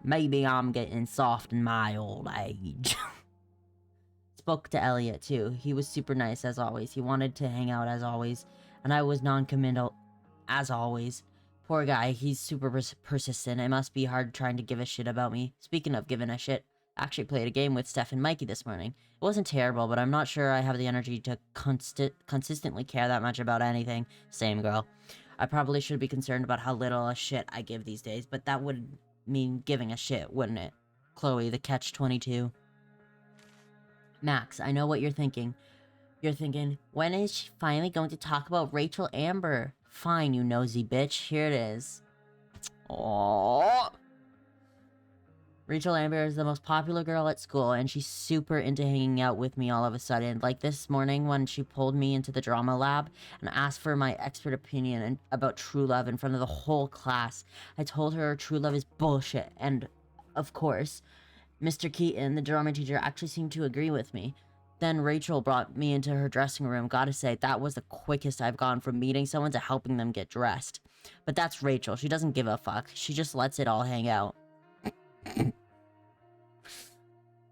Maybe I'm getting soft in my old age. Spoke to Elliot too. He was super nice as always. He wanted to hang out as always, and I was non-committal as always. Poor guy, he's super persistent. It must be hard trying to give a shit about me. Speaking of giving a shit, I actually played a game with Steph and Mikey this morning. It wasn't terrible, but I'm not sure I have the energy to consistently care that much about anything. Same girl. I probably should be concerned about how little a shit I give these days, but that would mean giving a shit, wouldn't it? Chloe, the catch-22. Max, I know what you're thinking. You're thinking, when is she finally going to talk about Rachel Amber? Fine, you nosy bitch. Here it is. Aww. Rachel Amber is the most popular girl at school, and she's super into hanging out with me all of a sudden. Like this morning when she pulled me into the drama lab and asked for my expert opinion about true love in front of the whole class. I told her true love is bullshit, and of course, Mr. Keaton, the drama teacher, actually seemed to agree with me. Then Rachel brought me into her dressing room. Gotta say, that was the quickest I've gone from meeting someone to helping them get dressed. But that's Rachel. She doesn't give a fuck. She just lets it all hang out.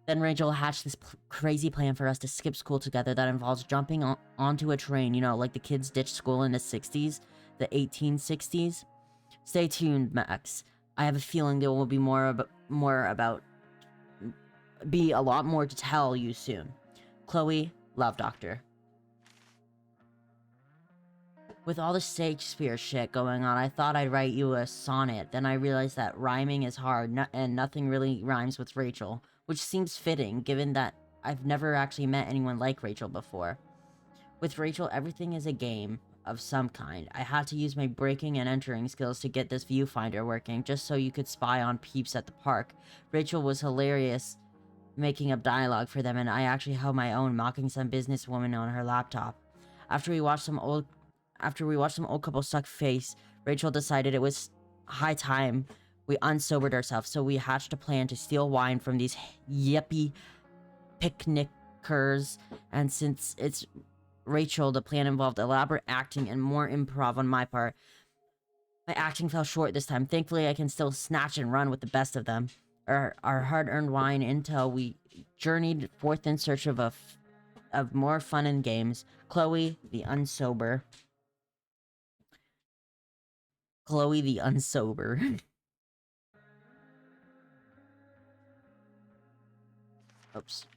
Then Rachel hatched this crazy plan for us to skip school together that involves jumping onto a train, you know, like the kids ditched school in the 60s, the 1860s. Stay tuned, Max. I have a feeling there will be be a lot more to tell you soon. Chloe, Love Doctor. With all the Shakespeare shit going on, I thought I'd write you a sonnet. Then I realized that rhyming is hard, and nothing really rhymes with Rachel, which seems fitting, given that I've never actually met anyone like Rachel before. With Rachel, everything is a game of some kind. I had to use my breaking and entering skills to get this viewfinder working, just so you could spy on peeps at the park. Rachel was hilarious, making up dialogue for them, and I actually held my own, mocking some businesswoman on her laptop. After we watched some old couple suck face, Rachel decided it was high time we unsobered ourselves, so we hatched a plan to steal wine from these yippie picnickers, and since it's Rachel, the plan involved elaborate acting and more improv on my part. My acting fell short this time. Thankfully, I can still snatch and run with the best of them. Our hard-earned wine until we journeyed forth in search of more fun and games. Chloe, the unsober. Chloe, the unsober. Oops.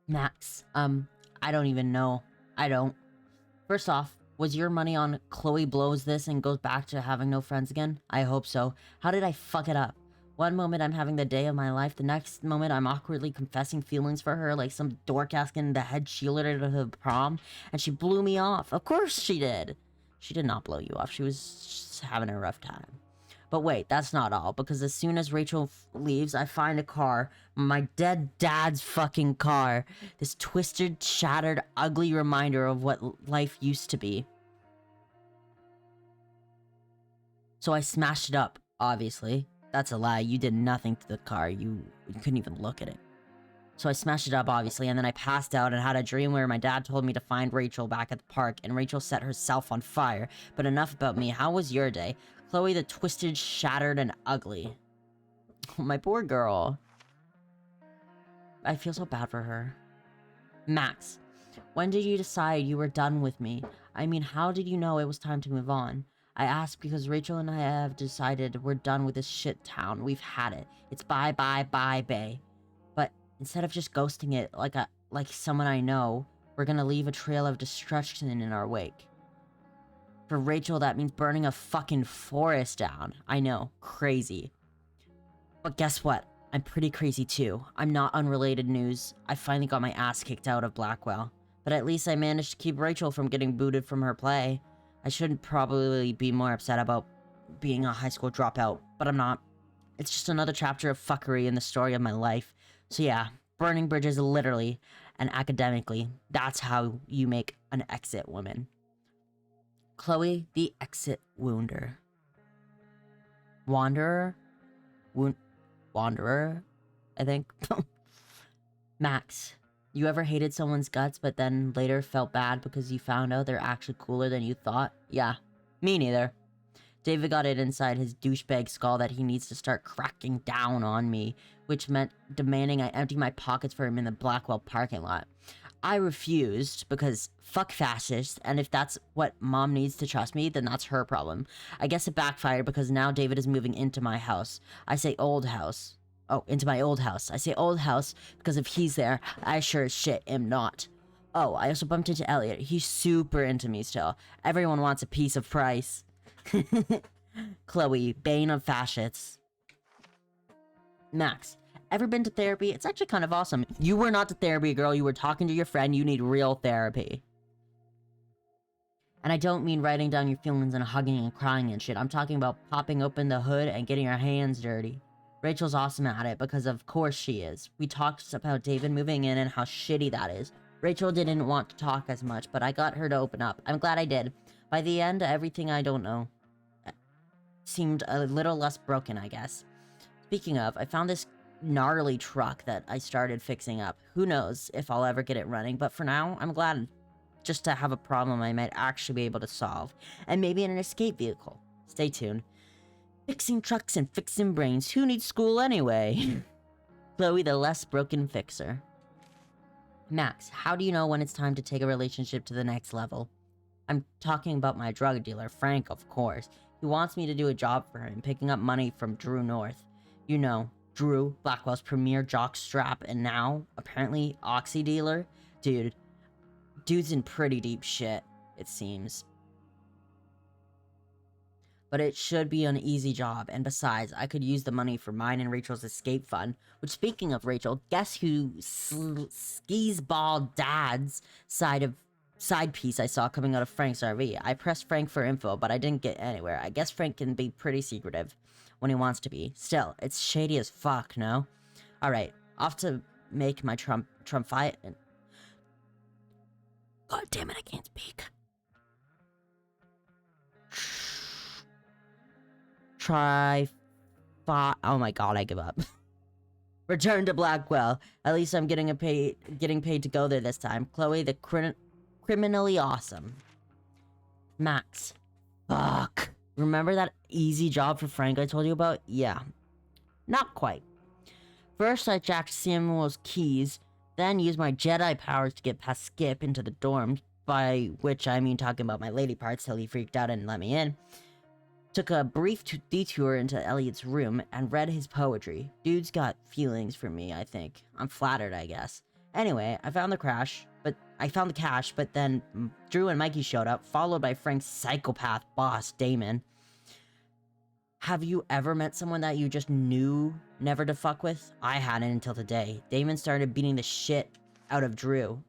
Max, I don't even know. I don't. First off, was your money on Chloe blows this and goes back to having no friends again? I hope so. How did I fuck it up? One moment I'm having the day of my life, the next moment I'm awkwardly confessing feelings for her like some dork asking the head cheerleader to the prom, and she blew me off. Of course she did. She did not blow you off. She was just having a rough time. But wait, that's not all, because as soon as Rachel leaves, I find a car, my dead dad's fucking car. This twisted, shattered, ugly reminder of what life used to be. So I smashed it up, obviously. That's a lie. You did nothing to the car. You couldn't even look at it. So I smashed it up, obviously, and then I passed out and had a dream where my dad told me to find Rachel back at the park, and Rachel set herself on fire. But enough about me. How was your day? Chloe, the twisted, shattered, and ugly. Oh, my poor girl. I feel so bad for her. Max, when did you decide you were done with me? I mean, how did you know it was time to move on? I ask because Rachel and I have decided we're done with this shit town. We've had it. It's bye, bye, bye, bae. But instead of just ghosting it like someone I know, we're gonna leave a trail of destruction in our wake. For Rachel, that means burning a fucking forest down. I know, crazy. But guess what? I'm pretty crazy too. I'm not unrelated news. I finally got my ass kicked out of Blackwell. But at least I managed to keep Rachel from getting booted from her play. I shouldn't probably be more upset about being a high school dropout, but I'm not. It's just another chapter of fuckery in the story of my life. So yeah, burning bridges literally and academically. That's how you make an exit woman. Chloe, the exit wounder. Wanderer? Wanderer, I think. Max, you ever hated someone's guts but then later felt bad because you found out they're actually cooler than you thought? Yeah, me neither. David got it inside his douchebag skull that he needs to start cracking down on me, which meant demanding I empty my pockets for him in the Blackwell parking lot. I refused because fuck fascists, and if that's what mom needs to trust me, then that's her problem. I guess it backfired because now David is moving into my house. I say old house. Oh, into my old house. I say old house because if he's there, I sure as shit am not. Oh, I also bumped into Elliot. He's super into me still. Everyone wants a piece of Price. Chloe, bane of fascists. Max, ever been to therapy? It's actually kind of awesome. You were not to therapy, girl. You were talking to your friend. You need real therapy. And I don't mean writing down your feelings and hugging and crying and shit. I'm talking about popping open the hood and getting your hands dirty. Rachel's awesome at it because of course she is. We talked about David moving in and how shitty that is. Rachel didn't want to talk as much, but I got her to open up. I'm glad I did. By the end, everything I don't know seemed a little less broken, I guess. Speaking of, I found this gnarly truck that I started fixing up. Who knows if I'll ever get it running, but for now, I'm glad just to have a problem I might actually be able to solve. And maybe in an escape vehicle. Stay tuned. Fixing trucks and fixing brains. Who needs school anyway? Chloe, the less broken fixer. Max, how do you know when it's time to take a relationship to the next level? I'm talking about my drug dealer, Frank, of course. He wants me to do a job for him, picking up money from Drew North. You know, Drew, Blackwell's premier jockstrap, and now, apparently, oxy dealer? Dude's in pretty deep shit, it seems. But it should be an easy job, and besides, I could use the money for mine and Rachel's escape fund. Which, speaking of Rachel, guess who skis ball dad's side piece I saw coming out of Frank's RV. I pressed Frank for info, but I didn't get anywhere. I guess Frank can be pretty secretive when he wants to be. Still, it's shady as fuck, no? Alright, off to make my Trump fight. And God damn it, I can't speak. Oh my god, I give up. Return to Blackwell. At least I'm getting paid to go there this time. Chloe, the criminally awesome. Max. Fuck. Remember that easy job for Frank I told you about? Yeah. Not quite. First, I jacked Samuel's keys, then used my Jedi powers to get past Skip into the dorms, by which I mean talking about my lady parts till he freaked out and let me in. Took a brief detour into Elliot's room and read his poetry. Dude's got feelings for me, I think. I'm flattered, I guess. Anyway, I found the cash, but then Drew and Mikey showed up, followed by Frank's psychopath boss, Damon. Have you ever met someone that you just knew never to fuck with? I hadn't until today. Damon started beating the shit out of Drew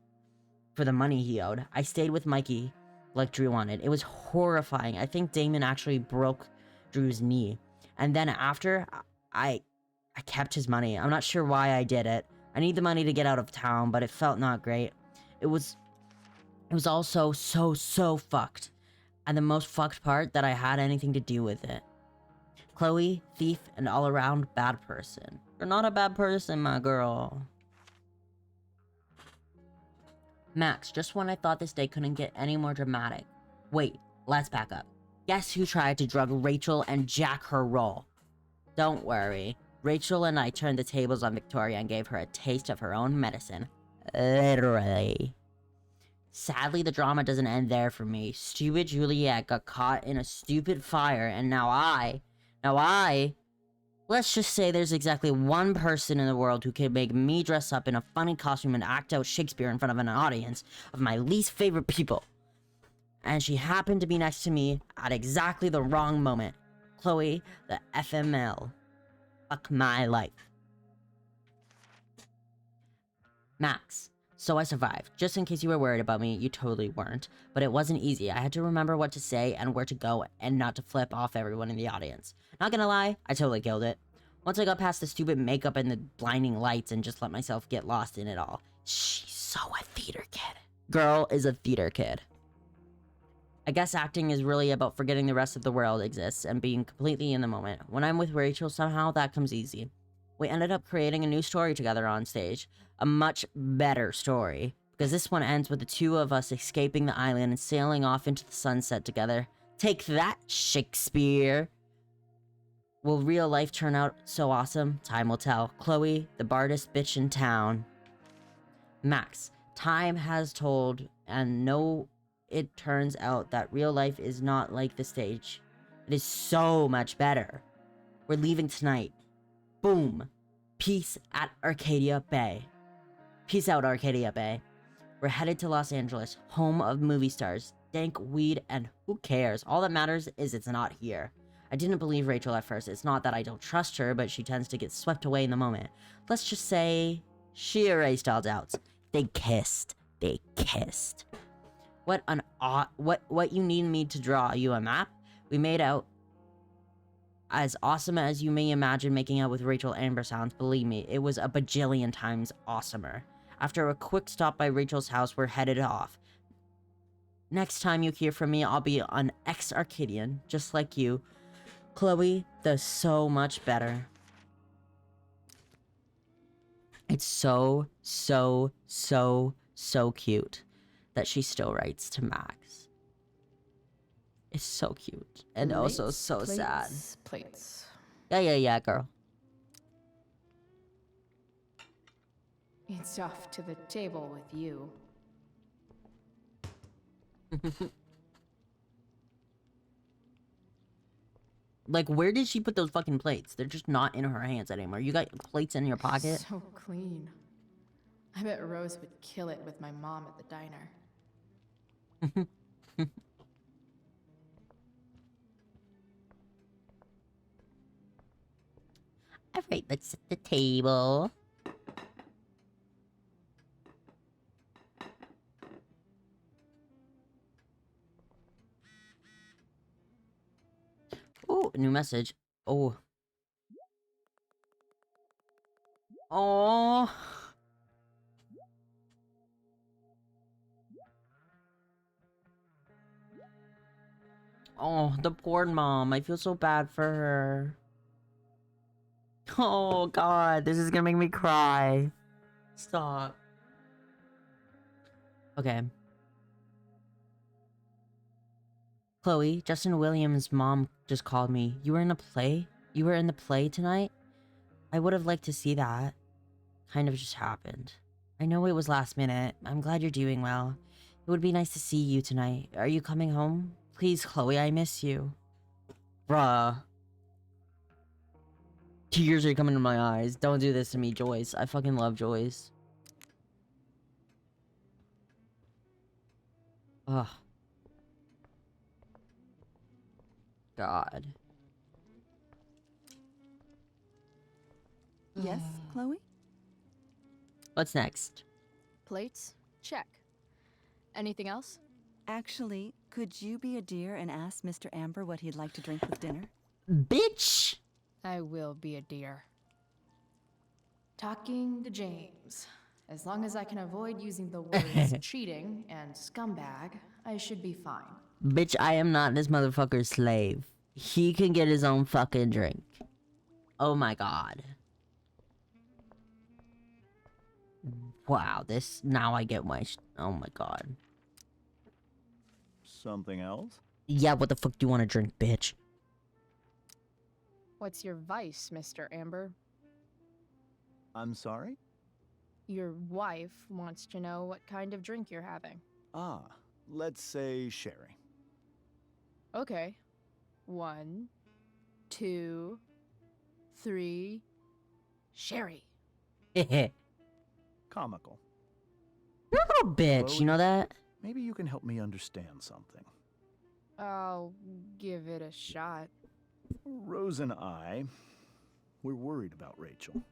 for the money he owed. I stayed with Mikey like Drew wanted. It was horrifying. I think Damon actually broke Drew's knee. And then after, I kept his money. I'm not sure why I did it. I need the money to get out of town, but it felt not great. It was all so fucked. And the most fucked part, that I had anything to do with it. Chloe, thief, and all-around bad person. You're not a bad person, my girl. Max, just when I thought this day couldn't get any more dramatic. Wait, let's back up. Guess who tried to drug Rachel and jack her roll? Don't worry. Rachel and I turned the tables on Victoria and gave her a taste of her own medicine. Literally. Sadly, the drama doesn't end there for me. Stupid Juliet got caught in a stupid fire, and now I... Let's just say there's exactly one person in the world who can make me dress up in a funny costume and act out Shakespeare in front of an audience of my least favorite people. And she happened to be next to me at exactly the wrong moment. Chloe, the FML. Fuck my life. Max. So I survived. Just in case you were worried about me, you totally weren't. But it wasn't easy. I had to remember what to say and where to go and not to flip off everyone in the audience. Not gonna lie, I totally killed it. Once I got past the stupid makeup and the blinding lights and just let myself get lost in it all. She's so a theater kid. Girl is a theater kid. I guess acting is really about forgetting the rest of the world exists and being completely in the moment. When I'm with Rachel, somehow that comes easy. We ended up creating a new story together on stage. A much better story. Because this one ends with the two of us escaping the island and sailing off into the sunset together. Take that, Shakespeare. Will real life turn out so awesome? Time will tell. Chloe, the bardest bitch in town. Max, time has told, and no, it turns out that real life is not like the stage. It is so much better. We're leaving tonight. Boom. Peace at Arcadia Bay. Peace out, Arcadia Bay. We're headed to Los Angeles, home of movie stars, dank weed, and who cares? All that matters is it's not here. I didn't believe Rachel at first. It's not that I don't trust her, but she tends to get swept away in the moment. Let's just say she erased all doubts. They kissed. They kissed. What an what you need me to draw you a map? We made out as awesome as you may imagine making out with Rachel Amber sounds. Believe me, it was a bajillion times awesomer. After a quick stop by Rachel's house, we're headed off. Next time you hear from me, I'll be an ex-Arcadian, just like you. Chloe, the so much better. It's so cute that she still writes to Max. It's so cute. And also so sad. Plates. Yeah, girl. It's off to the table with you. Like, where did she put those fucking plates? They're just not in her hands anymore. You got plates in your pocket? So clean. I bet Rose would kill it with my mom at the diner. Alright, let's set the table. Oh, new message. Oh. Oh. Oh, the poor mom. I feel so bad for her. Oh, God. This is gonna make me cry. Stop. Okay. Chloe, Justin Williams' mom just called me. You were in a play? You were in the play tonight? I would have liked to see that. Kind of just happened. I know it was last minute. I'm glad you're doing well. It would be nice to see you tonight. Are you coming home? Please, Chloe, I miss you. Bruh. Tears are coming to my eyes. Don't do this to me, Joyce. I fucking love Joyce. Ugh. God. Yes, Chloe? What's next? Plates? Check. Anything else? Actually, could you be a dear and ask Mr. Amber what he'd like to drink with dinner? Bitch! I will be a dear. Talking to James. As long as I can avoid using the words cheating and scumbag, I should be fine. Bitch, I am not this motherfucker's slave. He can get his own fucking drink. Oh my god. Wow, this... Now I get my... Oh my god. Something else? Yeah, what the fuck do you want to drink, bitch? What's your vice, Mr. Amber? I'm sorry? Your wife wants to know what kind of drink you're having. Ah, let's say sherry. Okay. 1, 2, 3... Sherry. Comical. You're a little bitch, you know that? Maybe you can help me understand something. I'll give it a shot. Rose and I, we're worried about Rachel.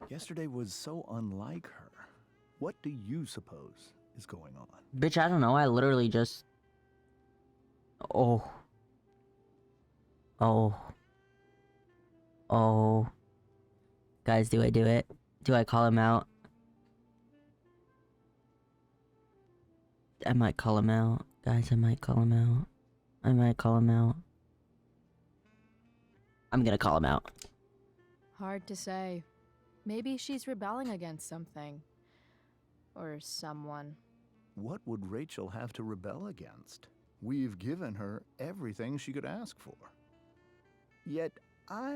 Yesterday was so unlike her. What do you suppose is going on? Bitch, I don't know. I literally just... Oh. Oh. Oh. Guys, do I do it? Do I call him out? I might call him out. Guys, I might call him out. I might call him out. I'm gonna call him out. Hard to say. Maybe she's rebelling against something. Or someone. What would Rachel have to rebel against? We've given her everything she could ask for. Yet I